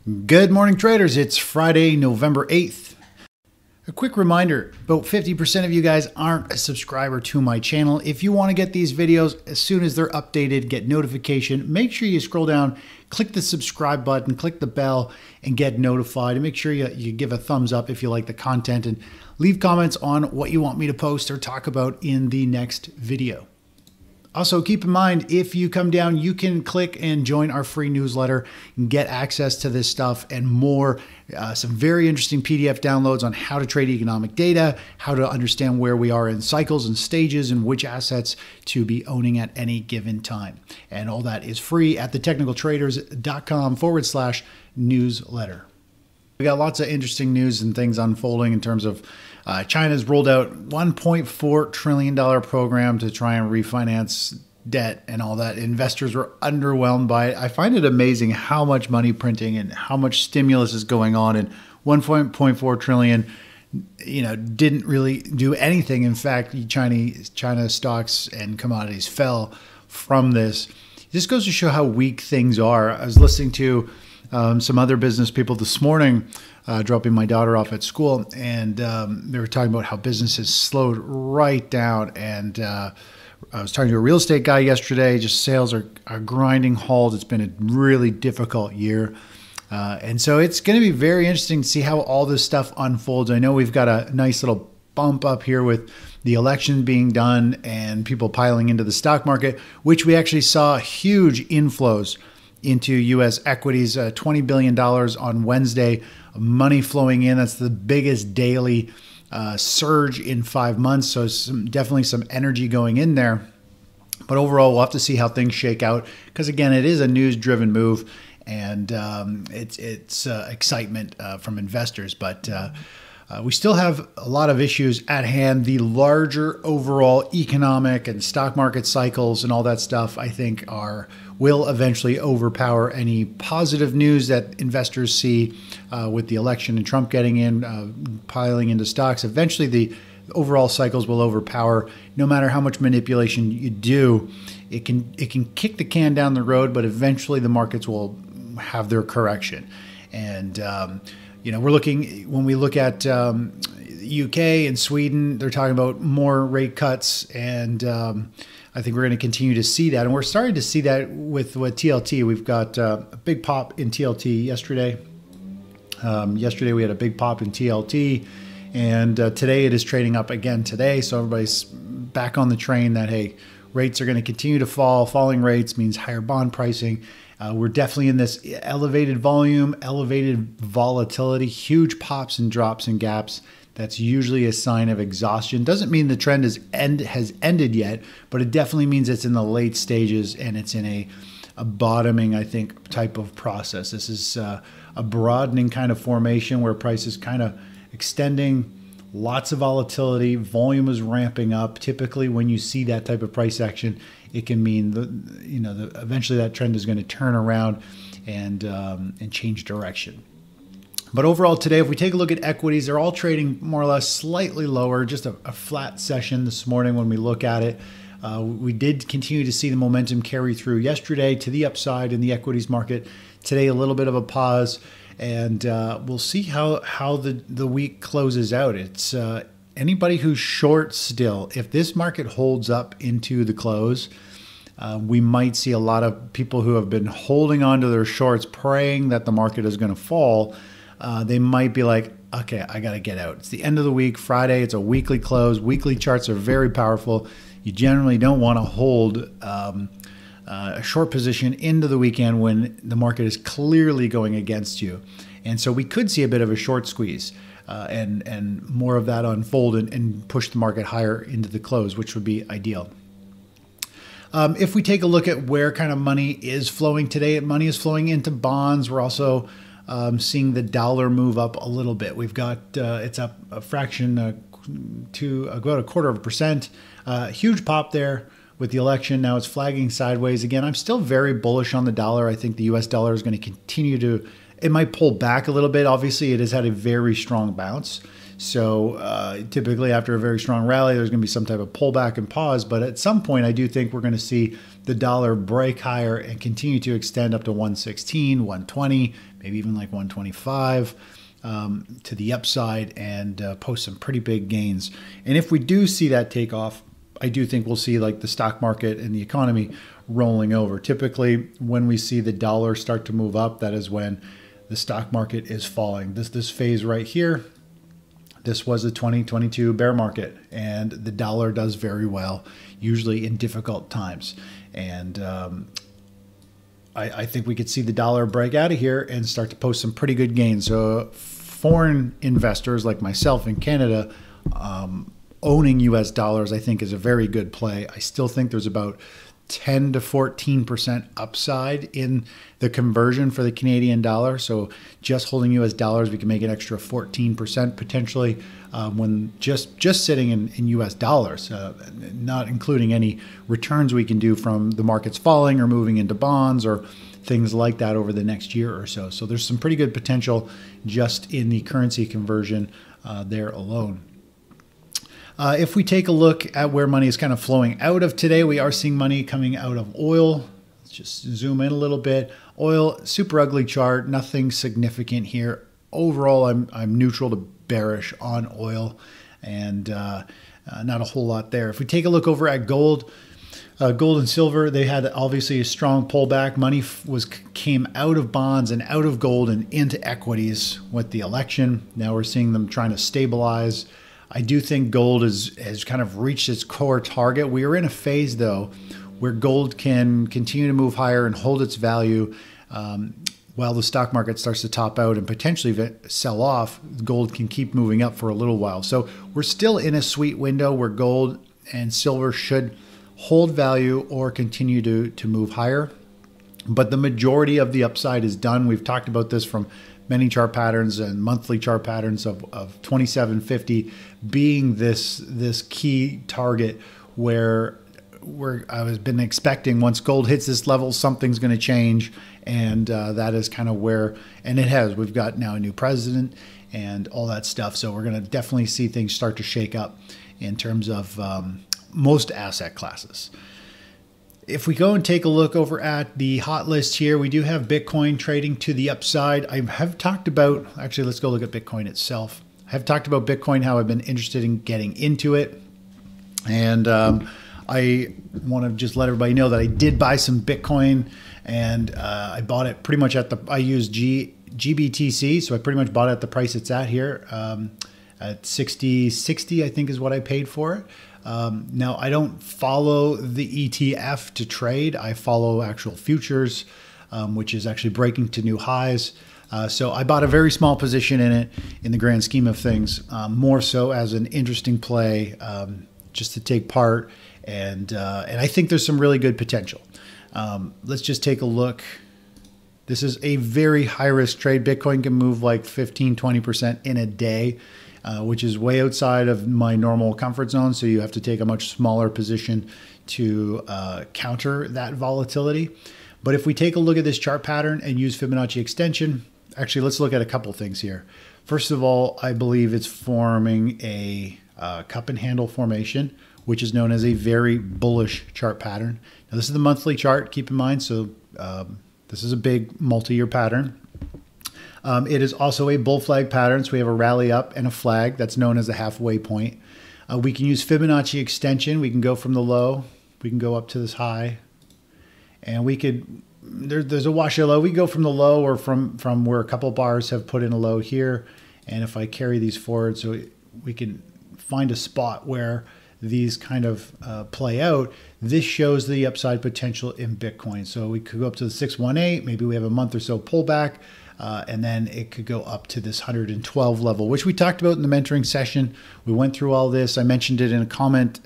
Good morning, traders. It's Friday, November 8th. A quick reminder, about 50% of you guys aren't a subscriber to my channel. If you want to get these videos as soon as they're updated, get notification, make sure you scroll down, click the subscribe button, click the bell, and get notified. And make sure you give a thumbs up if you like the content, and leave comments on what you want me to post or talk about in the next video. Also, keep in mind, if you come down, you can click and join our free newsletter and get access to this stuff and more. Some very interesting PDF downloads on how to trade economic data, how to understand where we are in cycles and stages, and which assets to be owning at any given time. And all that is free at thetechnicaltraders.com/newsletter. We got lots of interesting news and things unfolding in terms of China's rolled out $1.4 trillion program to try and refinance debt and all that. Investors were underwhelmed by it. I find it amazing how much money printing and how much stimulus is going on, and 1.4 trillion, didn't really do anything. In fact, China stocks and commodities fell from this. This goes to show how weak things are. I was listening to some other business people this morning, dropping my daughter off at school, and they were talking about how business has slowed right down. And I was talking to a real estate guy yesterday. Just sales are grinding halt. It's been a really difficult year. And so it's going to be very interesting to see how all this stuff unfolds. I know we've got a nice little bump up here with the election being done and people piling into the stock market, which we actually saw huge inflows into U.S. equities, $20 billion on Wednesday, money flowing in. That's the biggest daily surge in 5 months. So definitely some energy going in there. But overall, we'll have to see how things shake out, because again, it is a news-driven move, and it's excitement from investors. But we still have a lot of issues at hand. The larger overall economic and stock market cycles and all that stuff, I think, will eventually overpower any positive news that investors see with the election and Trump getting in, piling into stocks. Eventually, the overall cycles will overpower. No matter how much manipulation you do, it can kick the can down the road, but eventually the markets will have their correction. And we're looking, when we look at UK and Sweden, they're talking about more rate cuts, and I think we're going to continue to see that. And we're starting to see that with TLT. We've got a big pop in TLT yesterday. Yesterday we had a big pop in TLT, and today it is trading up again today. So everybody's back on the train that, hey, rates are going to continue to fall. Falling rates means higher bond pricing. We're definitely in this elevated volume, elevated volatility, huge pops and drops and gaps. That's usually a sign of exhaustion. Doesn't mean the trend has ended yet, but it definitely means it's in the late stages, and it's in a bottoming, I think, type of process. This is a broadening kind of formation where price is kind of extending, lots of volatility, volume is ramping up. Typically, when you see that type of price action, it can mean eventually that trend is going to turn around and change direction. But overall today, if we take a look at equities, they're all trading more or less slightly lower, just a flat session this morning when we look at it. We did continue to see the momentum carry through yesterday to the upside in the equities market. Today, a little bit of a pause, and we'll see how the week closes out. It's anybody who's short still, if this market holds up into the close, we might see a lot of people who have been holding on to their shorts, praying that the market is going to fall. They might be like, okay, I got to get out. It's the end of the week, Friday. It's a weekly close. Weekly charts are very powerful. You generally don't want to hold a short position into the weekend when the market is clearly going against you. And so we could see a bit of a short squeeze and more of that unfold and push the market higher into the close, which would be ideal. If we take a look at where kind of money is flowing today, money is flowing into bonds. We're also seeing the dollar move up a little bit. We've got, it's up a fraction to about 0.25%. Huge pop there with the election. Now it's flagging sideways. Again, I'm still very bullish on the dollar. I think the US dollar is going to continue to, it might pull back a little bit. Obviously, it has had a very strong bounce. So typically after a very strong rally, there's going to be some type of pullback and pause. But at some point, I do think we're going to see the dollar break higher and continue to extend up to 116, 120, maybe even like 125 to the upside, and post some pretty big gains. And if we do see that take off, I do think we'll see like the stock market and the economy rolling over. Typically, when we see the dollar start to move up, that is when the stock market is falling. This phase right here, this was a 2022 bear market, and the dollar does very well, usually in difficult times. And I think we could see the dollar break out of here and start to post some pretty good gains. So foreign investors like myself in Canada, owning US dollars, I think is a very good play. I still think there's about 10 to 14% upside in the conversion for the Canadian dollar. So just holding US dollars, we can make an extra 14% potentially when just sitting in US dollars, not including any returns we can do from the markets falling or moving into bonds or things like that over the next year or so. So there's some pretty good potential just in the currency conversion there alone. If we take a look at where money is kind of flowing out of today, we are seeing money coming out of oil. Let's just zoom in a little bit. Oil, super ugly chart, nothing significant here. Overall, I'm neutral to bearish on oil, and not a whole lot there. If we take a look over at gold, gold and silver, they had obviously a strong pullback. Money came out of bonds and out of gold and into equities with the election. Now we're seeing them trying to stabilize. I do think gold has kind of reached its core target. We are in a phase, though, where gold can continue to move higher and hold its value while the stock market starts to top out and potentially sell off. Gold can keep moving up for a little while. So we're still in a sweet window where gold and silver should hold value or continue to move higher. But the majority of the upside is done. We've talked about this from many chart patterns and monthly chart patterns of 2750 being this key target where I've been expecting once gold hits this level, something's going to change. And that is kind of where, and it has. We've got now a new president and all that stuff. So we're going to definitely see things start to shake up in terms of most asset classes. If we go and take a look over at the hot list here, we do have Bitcoin trading to the upside. I have talked about, actually, let's go look at Bitcoin itself. I have talked about Bitcoin, how I've been interested in getting into it. And I want to just let everybody know that I did buy some Bitcoin, and I bought it pretty much I used GBTC, so I pretty much bought it at the price it's at here, at 60.60, I think is what I paid for it. Now, I don't follow the ETF to trade. I follow actual futures, which is actually breaking to new highs. So I bought a very small position in it in the grand scheme of things, more so as an interesting play, just to take part. And I think there's some really good potential. Let's just take a look. This is a very high risk trade. Bitcoin can move like 15, 20% in a day. Which is way outside of my normal comfort zone. So you have to take a much smaller position to counter that volatility. But if we take a look at this chart pattern and use Fibonacci extension, actually, let's look at a couple things here. First of all, I believe it's forming a cup and handle formation, which is known as a very bullish chart pattern. Now, this is the monthly chart, keep in mind. So this is a big multi-year pattern. It is also a bull flag pattern, so we have a rally up and a flag that's known as the halfway point. We can use Fibonacci extension. We can go from the low, we can go up to this high, and we could, there's a washout low. We go from the low or from where a couple bars have put in a low here, and if I carry these forward, so we can find a spot where these kind of play out. This shows the upside potential in Bitcoin. So we could go up to the 618, maybe we have a month or so pullback. And then it could go up to this 112 level, which we talked about in the mentoring session. We went through all this. I mentioned it in a comment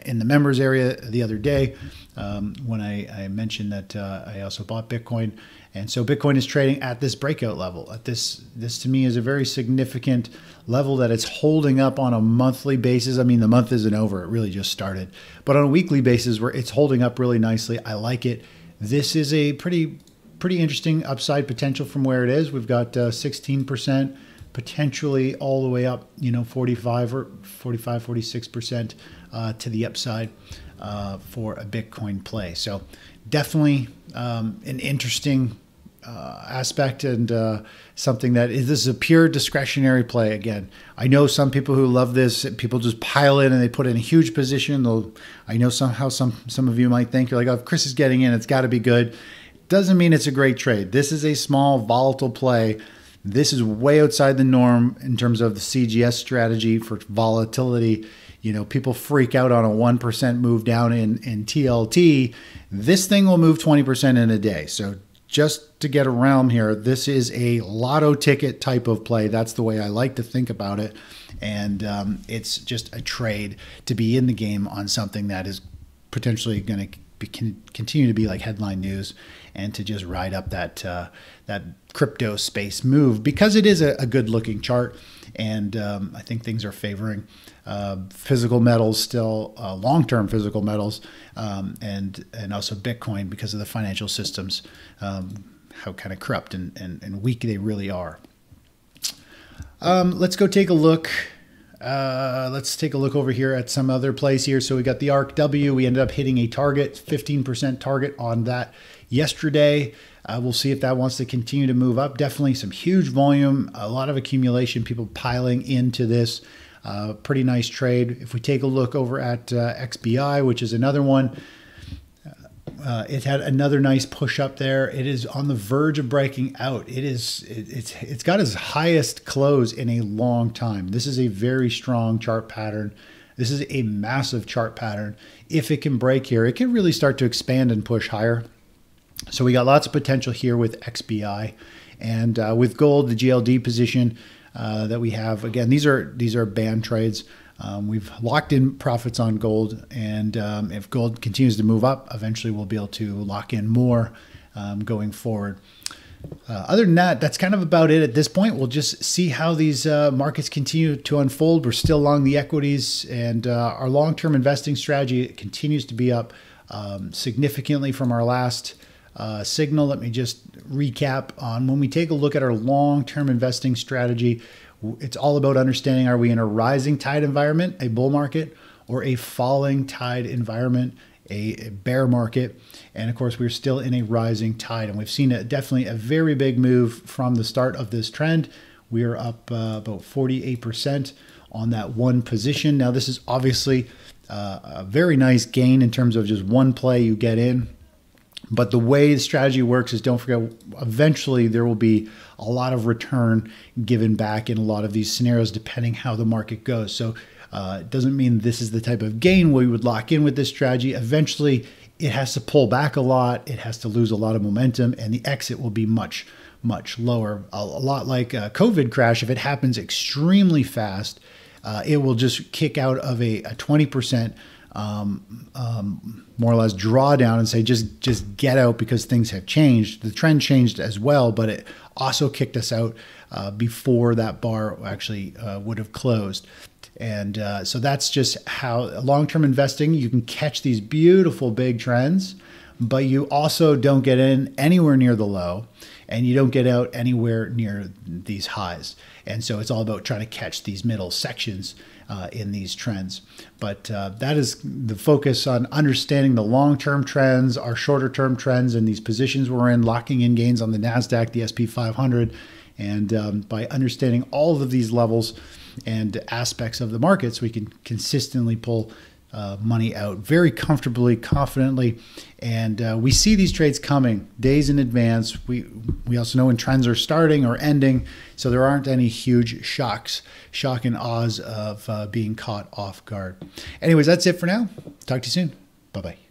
in the members area the other day when I mentioned that I also bought Bitcoin. And so Bitcoin is trading at this breakout level. At this to me is a very significant level that it's holding up on a monthly basis. I mean, the month isn't over. It really just started. But on a weekly basis, where it's holding up really nicely, I like it. This is a pretty interesting upside potential from where it is. We've got 16%, potentially all the way up, 45 or 45, 46% to the upside for a Bitcoin play. So definitely an interesting aspect, and something that this is a pure discretionary play. Again, I know some people who love this. People just pile in and they put in a huge position. I know somehow some of you might think, you're like, oh, if Chris is getting in, it's got to be good. Doesn't mean it's a great trade. This is a small volatile play. This is way outside the norm in terms of the CGS strategy for volatility. You know, people freak out on a 1% move down in TLT. This thing will move 20% in a day. So just to get around here, this is a lotto ticket type of play. That's the way I like to think about it. And it's just a trade to be in the game on something that is potentially going to continue to be like headline news, and to just ride up that crypto space move, because it is a good looking chart. And I think things are favoring physical metals still, long-term physical metals, and also Bitcoin, because of the financial systems, how kind of corrupt and weak they really are. Let's go take a look. Let's take a look over here at some other plays here. So we got the ARC-W. We ended up hitting a target, 15% target on that yesterday. We'll see if that wants to continue to move up. Definitely some huge volume, a lot of accumulation, people piling into this. Pretty nice trade. If we take a look over at XBI, which is another one, it had another nice push up there. It is on the verge of breaking out. It's got its highest close in a long time. This is a very strong chart pattern. This is a massive chart pattern. If it can break here, it can really start to expand and push higher. So we got lots of potential here with XBI, and with gold, the GLD position that we have. Again, these are band trades. We've locked in profits on gold, and if gold continues to move up, eventually we'll be able to lock in more going forward. Other than that, that's kind of about it at this point. We'll just see how these markets continue to unfold. We're still long the equities, and our long-term investing strategy continues to be up significantly from our last signal. Let me just recap on when we take a look at our long-term investing strategy. It's all about understanding, are we in a rising tide environment, a bull market, or a falling tide environment, a bear market? And of course, we're still in a rising tide, and we've seen definitely a very big move from the start of this trend. We are up about 48% on that one position. Now, this is obviously a very nice gain in terms of just one play you get in. But the way the strategy works is, don't forget, eventually there will be a lot of return given back in a lot of these scenarios, depending how the market goes. So it doesn't mean this is the type of gain we would lock in with this strategy. Eventually, it has to pull back a lot. It has to lose a lot of momentum, and the exit will be much, much lower. A lot like a COVID crash. If it happens extremely fast, it will just kick out of a 20% more or less drawdown and say, just get out, because things have changed. The trend changed as well, but it also kicked us out before that bar actually would have closed. And so that's just how long-term investing, you can catch these beautiful big trends, but you also don't get in anywhere near the low, and you don't get out anywhere near these highs. And so it's all about trying to catch these middle sections in these trends. But that is the focus, on understanding the long-term trends, our shorter-term trends, and these positions we're in, locking in gains on the NASDAQ, the SP 500. And by understanding all of these levels and aspects of the markets, we can consistently pull money out very comfortably, confidently. And we see these trades coming days in advance. We also know when trends are starting or ending, so there aren't any huge shock and awes of being caught off guard. Anyways, that's it for now. Talk to you soon. Bye-bye.